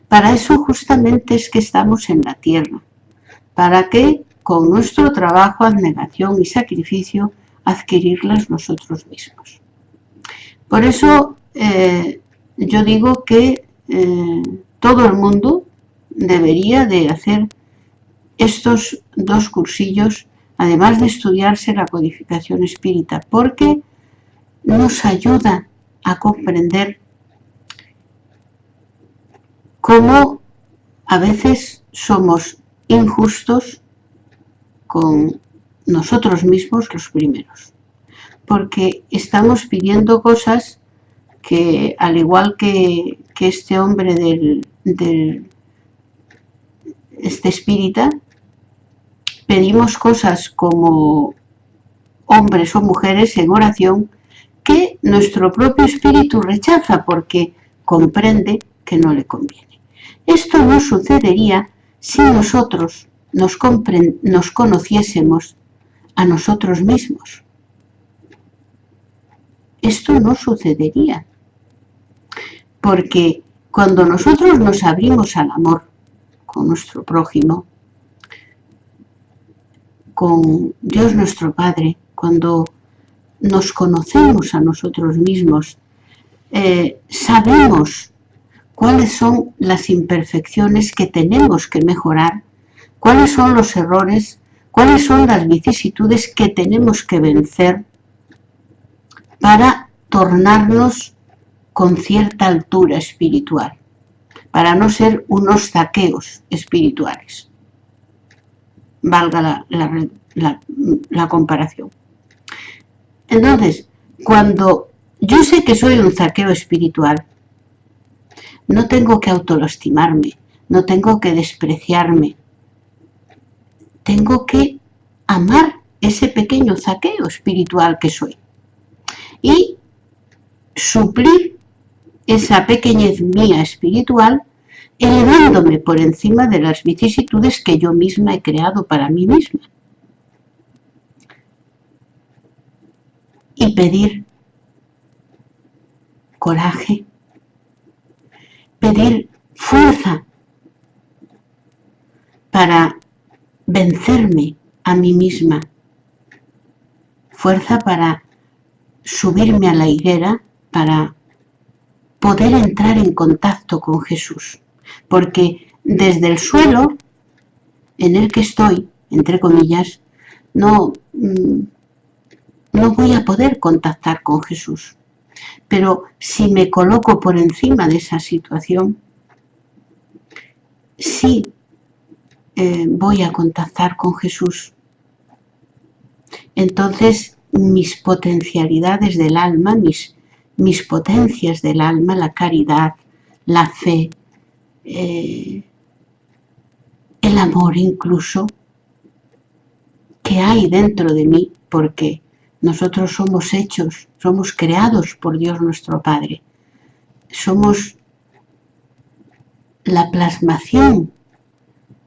Para eso justamente es que estamos en la tierra, para que con nuestro trabajo, abnegación y sacrificio adquirirlas nosotros mismos. Por eso yo digo que todo el mundo debería de hacer estos dos cursillos, además de estudiarse la codificación espírita, porque nos ayuda a comprender cómo a veces somos injustos con nosotros mismos los primeros, porque estamos pidiendo cosas que, al igual que este hombre este espírita, pedimos cosas como hombres o mujeres en oración que nuestro propio espíritu rechaza porque comprende que no le conviene. Esto no sucedería si nosotros nos conociésemos a nosotros mismos. Esto no sucedería, porque Cuando nosotros nos abrimos al amor con nuestro prójimo, con Dios nuestro Padre, cuando nos conocemos a nosotros mismos, sabemos cuáles son las imperfecciones que tenemos que mejorar, cuáles son los errores, cuáles son las vicisitudes que tenemos que vencer para tornarnos con cierta altura espiritual, para no ser unos zaqueos espirituales. Valga la comparación. Entonces, cuando yo sé que soy un zaqueo espiritual, no tengo que autolastimarme, no tengo que despreciarme, tengo que amar ese pequeño zaqueo espiritual que soy y suplir esa pequeñez mía espiritual elevándome por encima de las vicisitudes que yo misma he creado para mí misma. Y pedir coraje, pedir fuerza para vencerme a mí misma, fuerza para subirme a la higuera, para poder entrar en contacto con Jesús. Porque desde el suelo en el que estoy, entre comillas, no voy a poder contactar con Jesús. Pero si me coloco por encima de esa situación, sí voy a contactar con Jesús. Entonces mis potencialidades del alma, mis potencias del alma, la caridad, la fe, el amor incluso, que hay dentro de mí, porque nosotros somos hechos, somos creados por Dios nuestro Padre. Somos la plasmación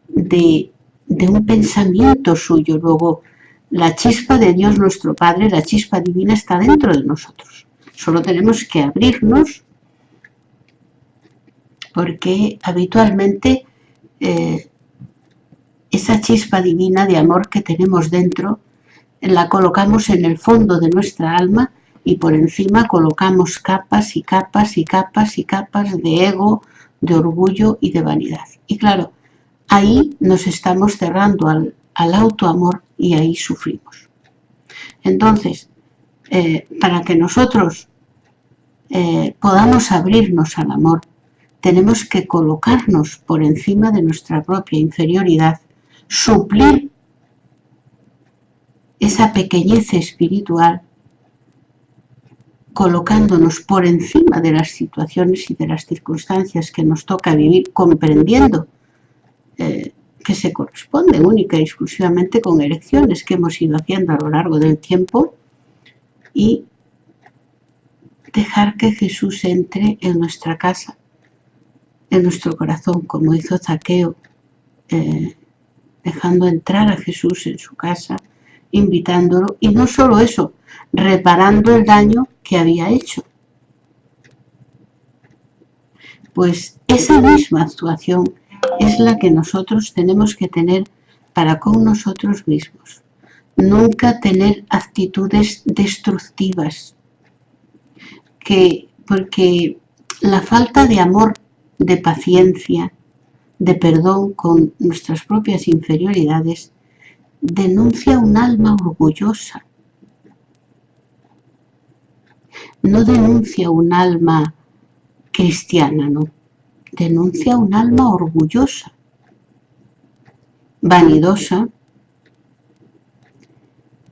de un pensamiento suyo. Luego, la chispa de Dios nuestro Padre, la chispa divina está dentro de nosotros. Solo tenemos que abrirnos, porque habitualmente esa chispa divina de amor que tenemos dentro la colocamos en el fondo de nuestra alma y por encima colocamos capas y capas y capas y capas de ego, de orgullo y de vanidad. Y claro, ahí nos estamos cerrando al autoamor y ahí sufrimos. Entonces, para que nosotros podamos abrirnos al amor, tenemos que colocarnos por encima de nuestra propia inferioridad, suplir esa pequeñez espiritual, colocándonos por encima de las situaciones y de las circunstancias que nos toca vivir, comprendiendo que se corresponde única y exclusivamente con elecciones que hemos ido haciendo a lo largo del tiempo, y dejar que Jesús entre en nuestra casa, en nuestro corazón, como hizo Zaqueo, dejando entrar a Jesús en su casa, invitándolo, y no solo eso, reparando el daño que había hecho. Pues esa misma actuación es la que nosotros tenemos que tener para con nosotros mismos. Nunca tener actitudes destructivas, porque la falta de amor, de paciencia, de perdón con nuestras propias inferioridades, denuncia un alma orgullosa. No denuncia un alma cristiana, no. Denuncia un alma orgullosa, vanidosa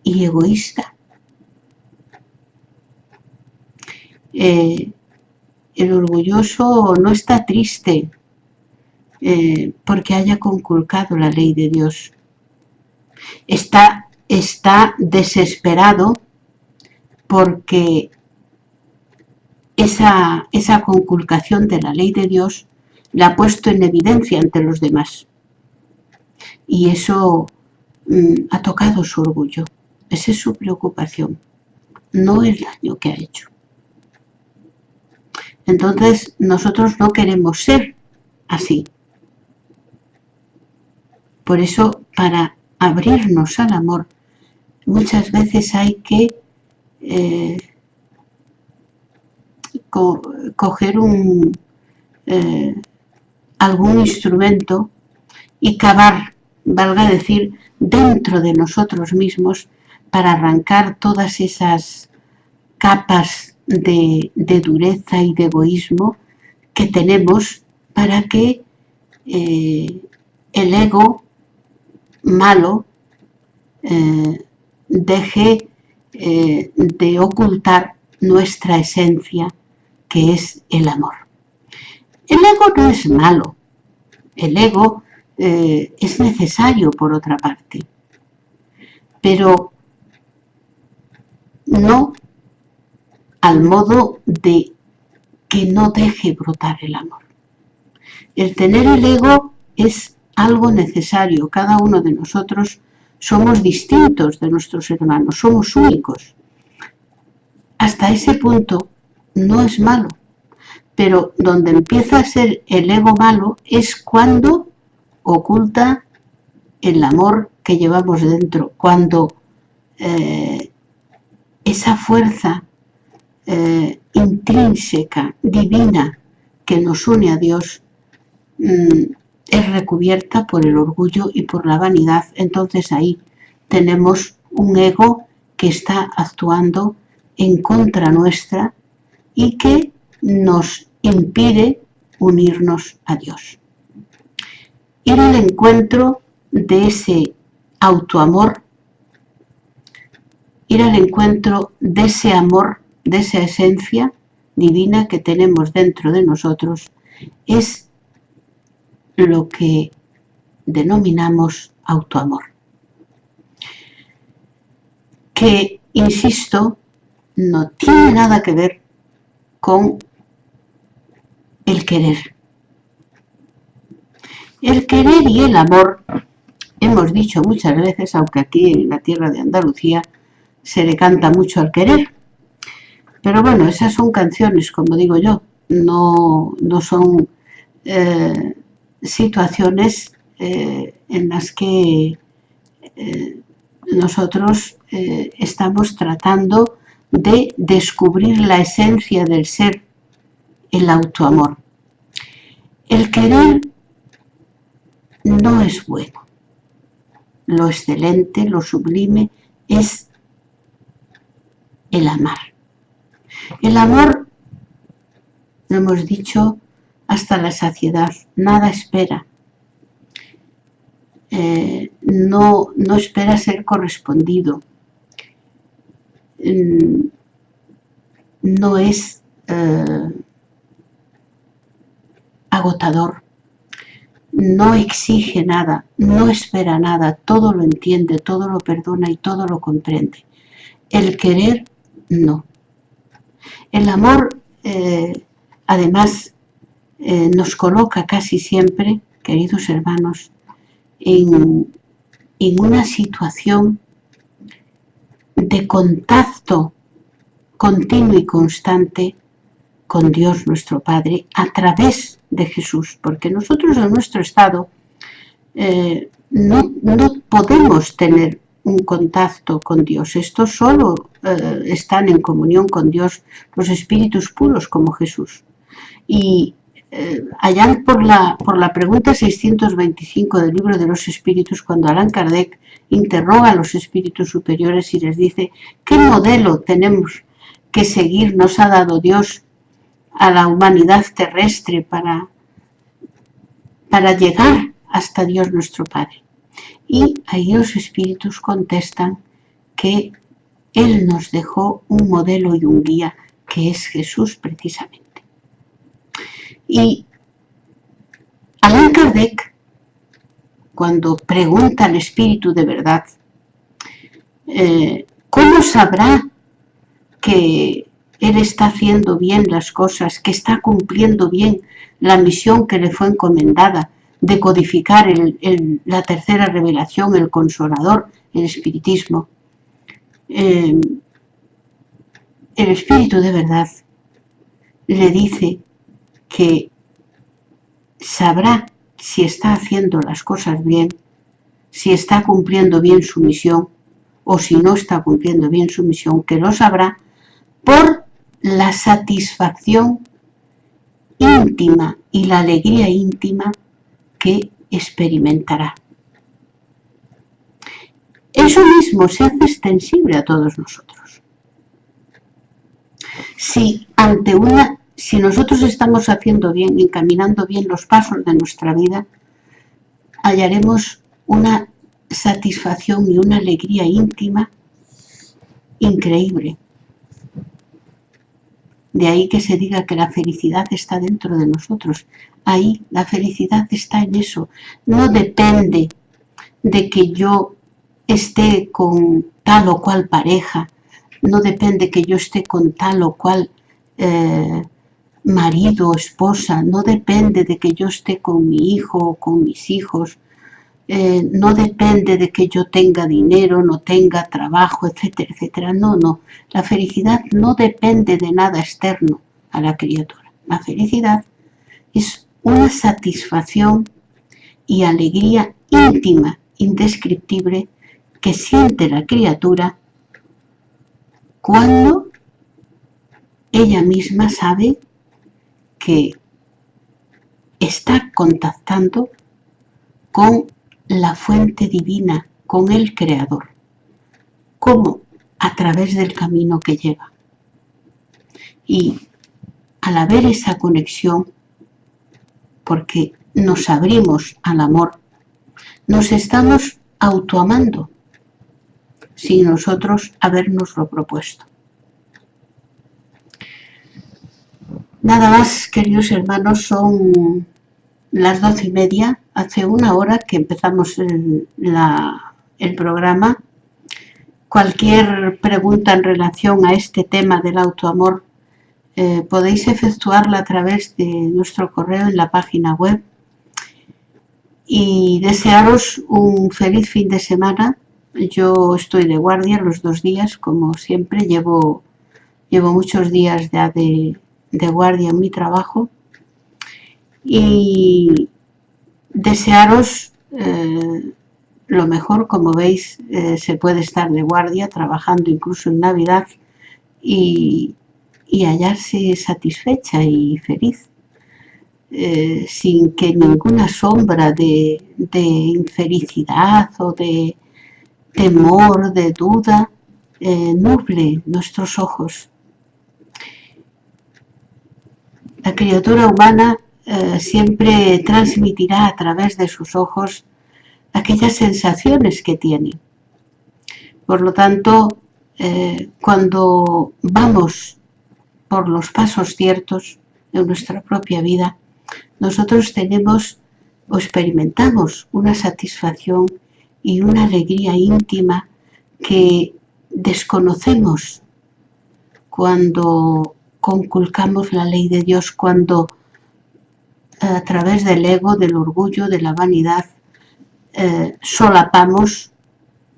y egoísta. El orgulloso no está triste porque haya conculcado la ley de Dios. Está desesperado porque esa conculcación de la ley de Dios la ha puesto en evidencia ante los demás. Y eso ha tocado su orgullo. Esa es su preocupación, no el daño que ha hecho. Entonces nosotros no queremos ser así. Por eso, para abrirnos al amor, muchas veces hay que coger algún instrumento y cavar, valga decir, dentro de nosotros mismos para arrancar todas esas capas de dureza y de egoísmo que tenemos para que el ego malo deje de ocultar nuestra esencia, que es el amor. El ego no es malo, el ego es necesario por otra parte, pero no al modo de que no deje brotar el amor. El tener el ego es algo necesario. Cada uno de nosotros somos distintos de nuestros hermanos, somos únicos. Hasta ese punto no es malo, pero donde empieza a ser el ego malo es cuando oculta el amor que llevamos dentro, cuando esa fuerza intrínseca, divina, que nos une a Dios, es recubierta por el orgullo y por la vanidad. Entonces ahí tenemos un ego que está actuando en contra nuestra y que nos impide unirnos a Dios. Ir al encuentro de ese autoamor, ir al encuentro de ese amor, de esa esencia divina que tenemos dentro de nosotros, es lo que denominamos autoamor. Que, insisto, no tiene nada que ver con el querer. El querer y el amor, hemos dicho muchas veces, aunque aquí en la tierra de Andalucía se le canta mucho al querer, pero bueno, esas son canciones, como digo yo, no son situaciones en las que nosotros estamos tratando de descubrir la esencia del ser, el autoamor. El querer no es bueno. Lo excelente, lo sublime es el amar. El amor, lo hemos dicho, hasta la saciedad, nada espera. No espera ser correspondido. No es agotador. No exige nada, no espera nada, todo lo entiende, todo lo perdona y todo lo comprende. El querer, no. El amor, además, nos coloca casi siempre, queridos hermanos, en una situación de contacto continuo y constante con Dios nuestro Padre a través de Jesús, porque nosotros en nuestro estado no podemos tener un contacto con Dios. Estos solo están en comunión con Dios los espíritus puros como Jesús. Y allá por la pregunta 625 del libro de los espíritus, cuando Allan Kardec interroga a los espíritus superiores y les dice ¿qué modelo tenemos que seguir nos ha dado Dios a la humanidad terrestre para llegar hasta Dios nuestro Padre? Y ahí los espíritus contestan que Él nos dejó un modelo y un guía, que es Jesús precisamente. Y Allan Kardec, cuando pregunta al espíritu de verdad, ¿cómo sabrá que él está haciendo bien las cosas, que está cumpliendo bien la misión que le fue encomendada de codificar la tercera revelación, el Consolador, el espiritismo? El espíritu de verdad le dice que sabrá si está haciendo las cosas bien, si está cumpliendo bien su misión o si no está cumpliendo bien su misión, que lo sabrá por la satisfacción íntima y la alegría íntima que experimentará. Eso mismo se hace extensible a todos nosotros. Si nosotros estamos haciendo bien, encaminando bien los pasos de nuestra vida, hallaremos una satisfacción y una alegría íntima increíble. De ahí que se diga que la felicidad está dentro de nosotros. Ahí la felicidad está en eso. No depende de que yo esté con tal o cual pareja, no depende que yo esté con tal o cual marido o esposa, no depende de que yo esté con mi hijo o con mis hijos, no depende de que yo tenga dinero, no tenga trabajo, etcétera, etcétera. No. La felicidad no depende de nada externo a la criatura. La felicidad es una satisfacción y alegría íntima, indescriptible, que siente la criatura cuando ella misma sabe que está contactando con la fuente divina, con el Creador. ¿Cómo? A través del camino que lleva. Y al haber esa conexión, porque nos abrimos al amor, nos estamos autoamando sin nosotros habernoslo propuesto. Nada más, queridos hermanos, son las 12:30, hace una hora que empezamos el programa. Cualquier pregunta en relación a este tema del autoamor podéis efectuarla a través de nuestro correo en la página web. Y desearos un feliz fin de semana. Yo estoy de guardia los 2 días, como siempre, llevo muchos días ya de guardia en mi trabajo. Y desearos lo mejor. Como veis, se puede estar de guardia, trabajando incluso en Navidad, y hallarse satisfecha y feliz, sin que ninguna sombra de infelicidad o de temor, de duda, nuble nuestros ojos. La criatura humana siempre transmitirá a través de sus ojos aquellas sensaciones que tiene. Por lo tanto, cuando vamos por los pasos ciertos en nuestra propia vida, nosotros tenemos o experimentamos una satisfacción y una alegría íntima que desconocemos cuando conculcamos la ley de Dios, cuando a través del ego, del orgullo, de la vanidad, solapamos,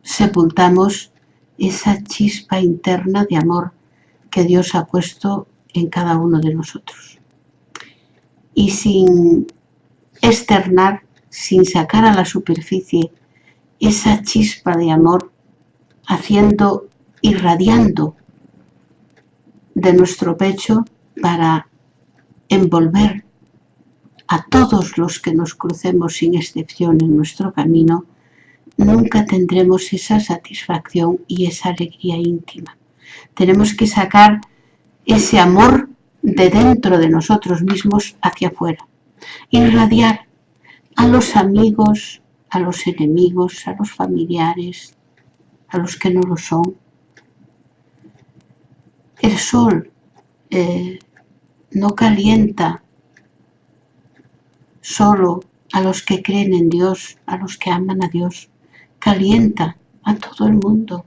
sepultamos esa chispa interna de amor que Dios ha puesto en cada uno de nosotros. Y sin externar, sin sacar a la superficie esa chispa de amor, irradiando de nuestro pecho para envolver a todos los que nos crucemos sin excepción en nuestro camino, nunca tendremos esa satisfacción y esa alegría íntima. Tenemos que sacar ese amor de dentro de nosotros mismos hacia afuera, irradiar a los amigos, a los enemigos, a los familiares, a los que no lo son. El sol no calienta solo a los que creen en Dios, a los que aman a Dios, calienta a todo el mundo.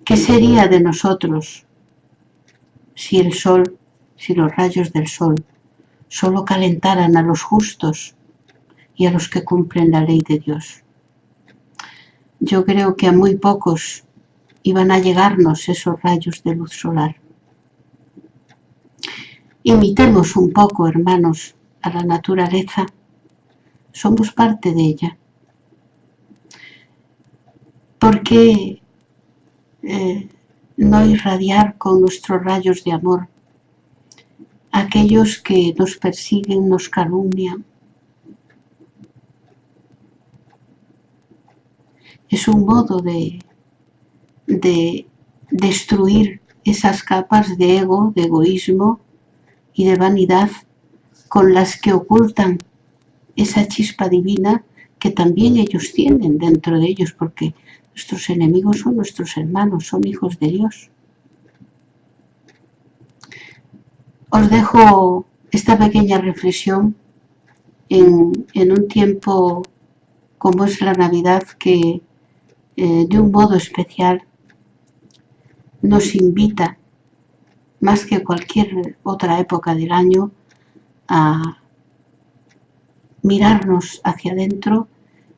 ¿Qué sería de nosotros si los rayos del sol solo calentaran a los justos y a los que cumplen la ley de Dios? Yo creo que a muy pocos iban a llegarnos esos rayos de luz solar. Imitemos un poco, hermanos, a la naturaleza. Somos parte de ella. ¿Por qué no irradiar con nuestros rayos de amor a aquellos que nos persiguen, nos calumnian? Es un modo de destruir esas capas de ego, de egoísmo y de vanidad con las que ocultan esa chispa divina que también ellos tienen dentro de ellos, porque nuestros enemigos son nuestros hermanos, son hijos de Dios. Os dejo esta pequeña reflexión en un tiempo como es la Navidad, que de un modo especial nos invita, más que cualquier otra época del año, a mirarnos hacia adentro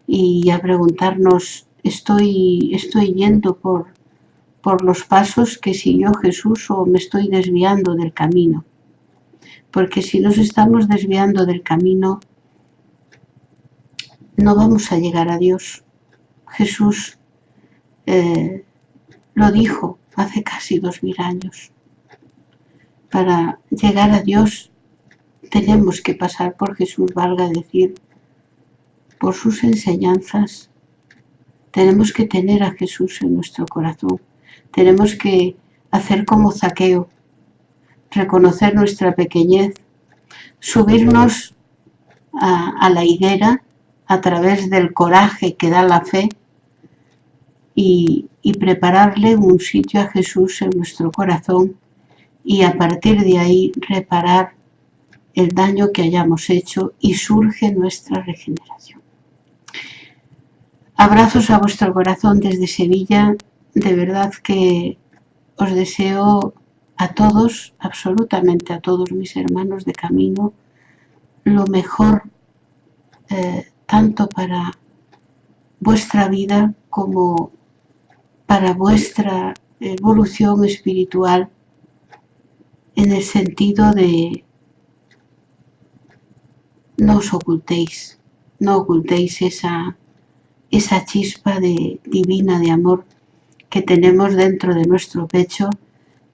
y a preguntarnos, ¿estoy yendo por los pasos que siguió Jesús o me estoy desviando del camino? Porque si nos estamos desviando del camino, no vamos a llegar a Dios. Jesús lo dijo hace casi 2000 años. Para llegar a Dios tenemos que pasar por Jesús, valga decir, por sus enseñanzas. Tenemos que tener a Jesús en nuestro corazón. Tenemos que hacer como Zaqueo, reconocer nuestra pequeñez, subirnos a la higuera a través del coraje que da la fe y prepararle un sitio a Jesús en nuestro corazón y a partir de ahí reparar el daño que hayamos hecho y surge nuestra regeneración. Abrazos a vuestro corazón desde Sevilla. De verdad que os deseo a todos, absolutamente a todos mis hermanos de camino, lo mejor, tanto para vuestra vida como para vuestra evolución espiritual, en el sentido de no os ocultéis, no ocultéis esa chispa divina de amor que tenemos dentro de nuestro pecho,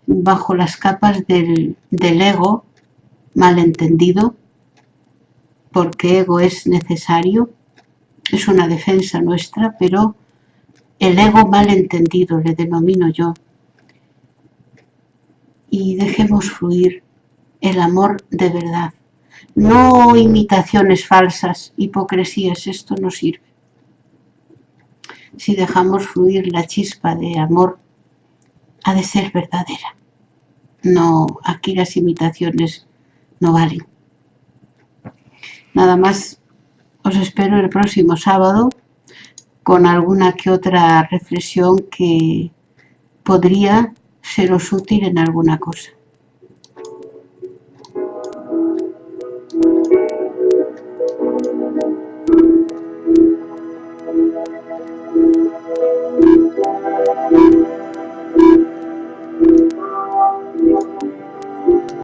bajo las capas del ego malentendido, porque ego es necesario, es una defensa nuestra, pero el ego malentendido le denomino yo. Y dejemos fluir el amor de verdad. No imitaciones falsas, hipocresías, esto no sirve. Si dejamos fluir la chispa de amor, ha de ser verdadera. No, aquí las imitaciones no valen. Nada más, os espero el próximo sábado con alguna que otra reflexión que podría seros útil en alguna cosa.